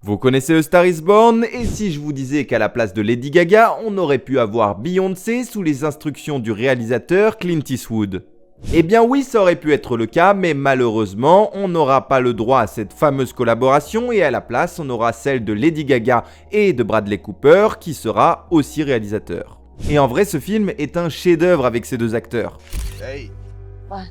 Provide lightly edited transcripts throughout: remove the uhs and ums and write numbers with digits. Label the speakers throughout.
Speaker 1: Vous connaissez A Star is Born, et si je vous disais qu'à la place de Lady Gaga, on aurait pu avoir Beyoncé sous les instructions du réalisateur Clint Eastwood? Eh bien oui, ça aurait pu être le cas, mais malheureusement, on n'aura pas le droit à cette fameuse collaboration et à la place, on aura celle de Lady Gaga et de Bradley Cooper qui sera aussi réalisateur. Et en vrai, ce film est un chef-d'œuvre avec ces deux acteurs.
Speaker 2: Hey,
Speaker 3: What?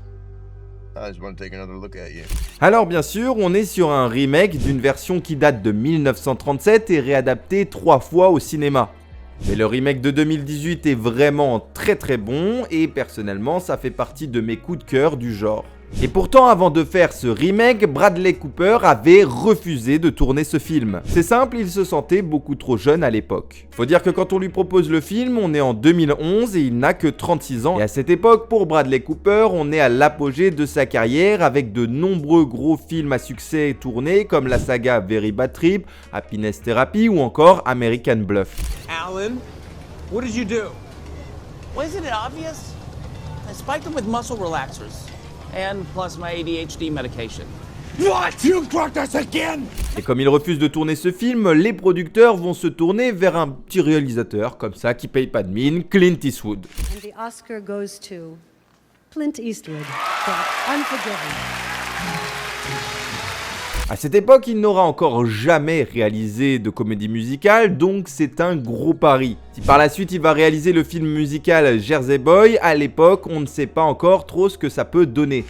Speaker 2: I just want to take another look at you.
Speaker 1: Alors bien sûr, on est sur un remake d'une version qui date de 1937 et réadaptée 3 fois au cinéma. Mais le remake de 2018 est vraiment très bon et personnellement ça fait partie de mes coups de cœur du genre. Et pourtant avant de faire ce remake, Bradley Cooper avait refusé de tourner ce film. C'est simple, il se sentait beaucoup trop jeune à l'époque. Faut dire que quand on lui propose le film, on est en 2011 et il n'a que 36 ans. Et à cette époque, pour Bradley Cooper, on est à l'apogée de sa carrière avec de nombreux gros films à succès tournés comme la saga Very Bad Trip, Happiness Therapy ou encore American Bluff.
Speaker 4: Alan, what did you do?
Speaker 3: Wasn't it obvious? I spiked him with muscle relaxers. And plus my ADHD medication.
Speaker 4: What? You drugged us again?
Speaker 1: Et comme il refuse de tourner ce film, les producteurs vont se tourner vers un petit réalisateur comme ça qui paye pas de mine, Clint Eastwood.
Speaker 5: And the Oscar goes to Clint Eastwood for Unforgiven.
Speaker 1: À cette époque, il n'aura encore jamais réalisé de comédie musicale, donc c'est un gros pari. Si par la suite il va réaliser le film musical Jersey Boy, à l'époque, on ne sait pas encore trop ce que ça peut donner.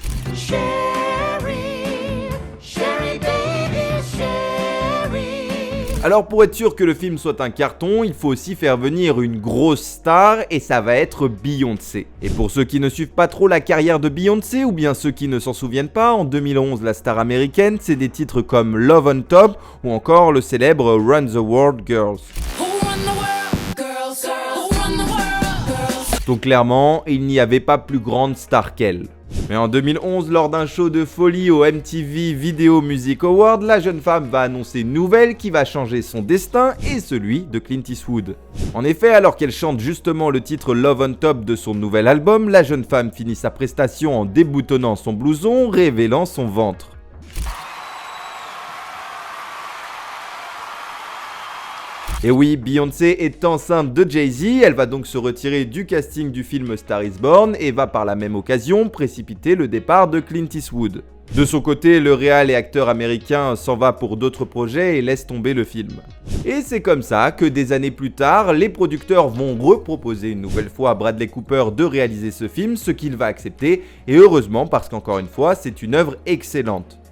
Speaker 1: Alors pour être sûr que le film soit un carton, il faut aussi faire venir une grosse star et ça va être Beyoncé. Et pour ceux qui ne suivent pas trop la carrière de Beyoncé ou bien ceux qui ne s'en souviennent pas, en 2011 la star américaine c'est des titres comme Love on Top ou encore le célèbre Run the World Girls. Donc clairement, il n'y avait pas plus grande star qu'elle. Mais en 2011, lors d'un show de folie au MTV Video Music Award, la jeune femme va annoncer une nouvelle qui va changer son destin et celui de Clint Eastwood. En effet, alors qu'elle chante justement le titre Love on Top de son nouvel album, la jeune femme finit sa prestation en déboutonnant son blouson, révélant son ventre. Et oui, Beyoncé est enceinte de Jay-Z, elle va donc se retirer du casting du film Star is Born et va par la même occasion précipiter le départ de Clint Eastwood. De son côté, le réal et acteur américain s'en va pour d'autres projets et laisse tomber le film. Et c'est comme ça que des années plus tard, les producteurs vont reproposer une nouvelle fois à Bradley Cooper de réaliser ce film, ce qu'il va accepter, et heureusement parce qu'encore une fois, c'est une œuvre excellente.